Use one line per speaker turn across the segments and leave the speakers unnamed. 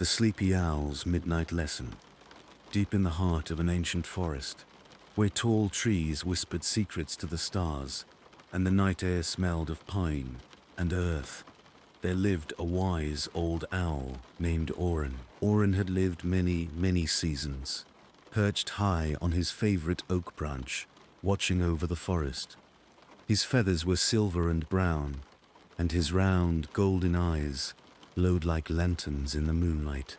The Sleepy Owl's Midnight Lesson. Deep in the heart of an ancient forest, where tall trees whispered secrets to the stars, and the night air smelled of pine and earth, there lived a wise old owl named Orin. Orin had lived many, many seasons, perched high on his favorite oak branch, watching over the forest. His feathers were silver and brown, and his round, golden eyes glowed like lanterns in the moonlight.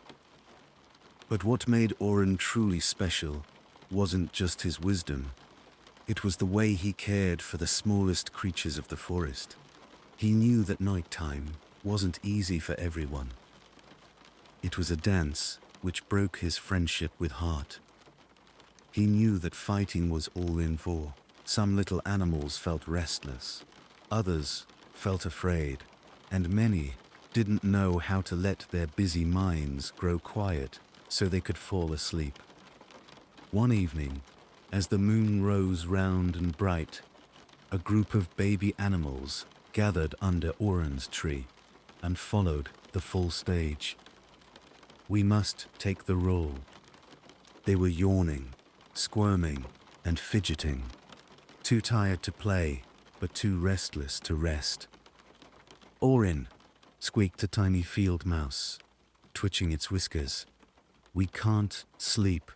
But what made Orin truly special wasn't just his wisdom. It was the way he cared for the smallest creatures of the forest. He knew that nighttime wasn't easy for everyone. It was a dance which broke his friendship with heart. He knew that fighting was all in for. Some little animals felt restless, others felt afraid, and many didn't know how to let their busy minds grow quiet so they could fall asleep. One evening, as the moon rose round and bright, a group of baby animals gathered under Orin's tree and followed the full stage. We must take the role. They were yawning, squirming, and fidgeting, too tired to play, but too restless to rest. Orin, squeaked a tiny field mouse, twitching its whiskers. We can't sleep.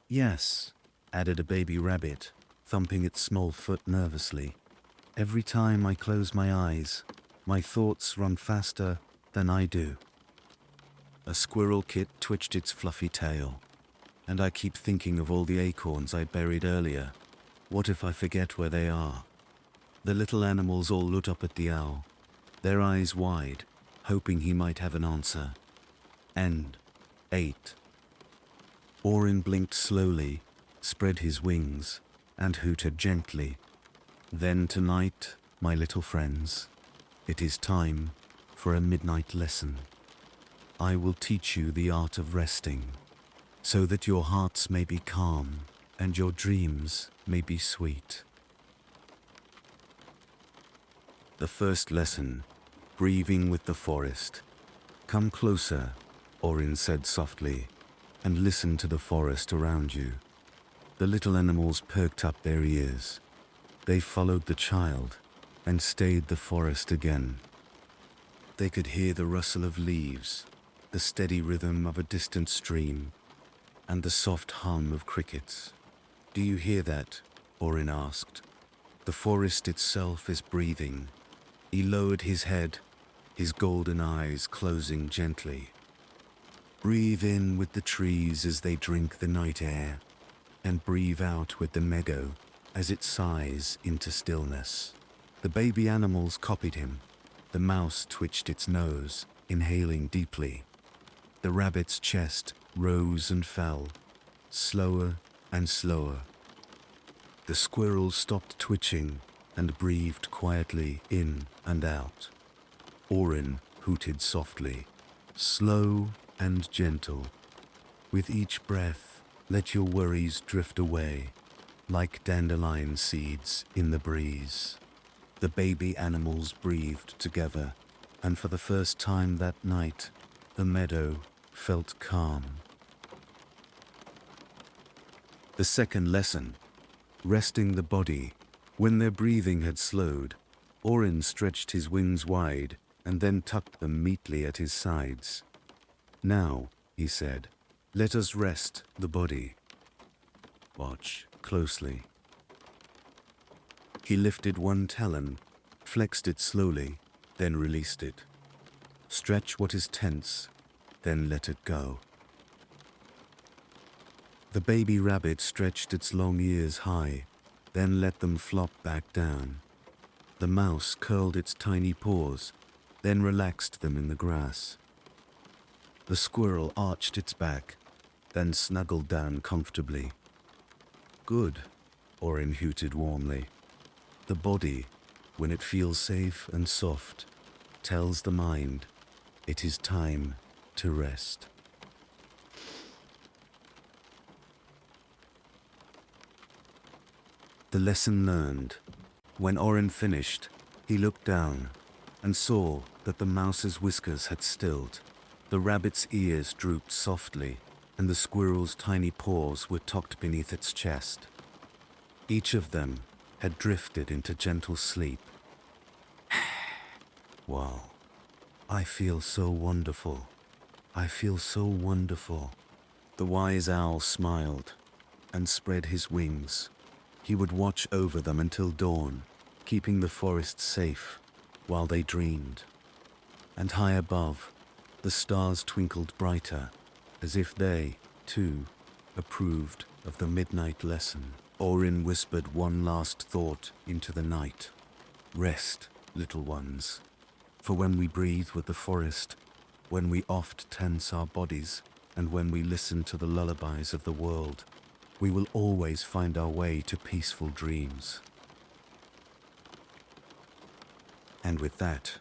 Yes, added a baby rabbit, thumping its small foot nervously. Every time I close my eyes, my thoughts run faster than I do. A squirrel kit twitched its fluffy tail, and I keep thinking of all the acorns I buried earlier. What if I forget where they are? The little animals all looked up at the owl, their eyes wide, hoping he might have an answer. End 8. Orin blinked slowly, spread his wings, and hooted gently. Then tonight, my little friends, it is time for a midnight lesson. I will teach you the art of resting, so that your hearts may be calm and your dreams may be sweet. The first lesson, breathing with the forest. Come closer, Orin said softly, and listen to the forest around you. The little animals perked up their ears. They followed the child and stayed the forest again. They could hear the rustle of leaves, the steady rhythm of a distant stream, and the soft hum of crickets. Do you hear that? Orin asked. The forest itself is breathing. He lowered his head, his golden eyes closing gently. Breathe in with the trees as they drink the night air, and breathe out with the meadow as it sighs into stillness. The baby animals copied him. The mouse twitched its nose, inhaling deeply. The rabbit's chest rose and fell, slower and slower. The squirrel stopped twitching and breathed quietly in and out. Orin hooted softly, slow and gentle. With each breath, let your worries drift away, like dandelion seeds in the breeze. The baby animals breathed together, and for the first time that night, the meadow felt calm. The second lesson, resting the body. When their breathing had slowed, Orin stretched his wings wide and then tucked them neatly at his sides. Now, he said, let us rest the body. Watch closely. He lifted one talon, flexed it slowly, then released it. Stretch what is tense, then let it go. The baby rabbit stretched its long ears high, then let them flop back down. The mouse curled its tiny paws, then relaxed them in the grass. The squirrel arched its back, then snuggled down comfortably. Good, Orin hooted warmly. The body, when it feels safe and soft, tells the mind it is time to rest. The lesson learned. When Orin finished, he looked down and saw that the mouse's whiskers had stilled. The rabbit's ears drooped softly, and the squirrel's tiny paws were tucked beneath its chest. Each of them had drifted into gentle sleep. Wow, I feel so wonderful. I feel so wonderful. The wise owl smiled and spread his wings. He would watch over them until dawn, keeping the forest safe while they dreamed. And high above, the stars twinkled brighter, as if they, too, approved of the midnight lesson. Orin whispered one last thought into the night. Rest, little ones, for when we breathe with the forest, when we oft tense our bodies, and when we listen to the lullabies of the world, we will always find our way to peaceful dreams. And with that,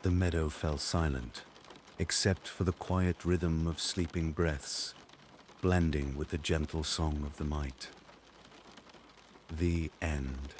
the meadow fell silent, except for the quiet rhythm of sleeping breaths, blending with the gentle song of the night. The end.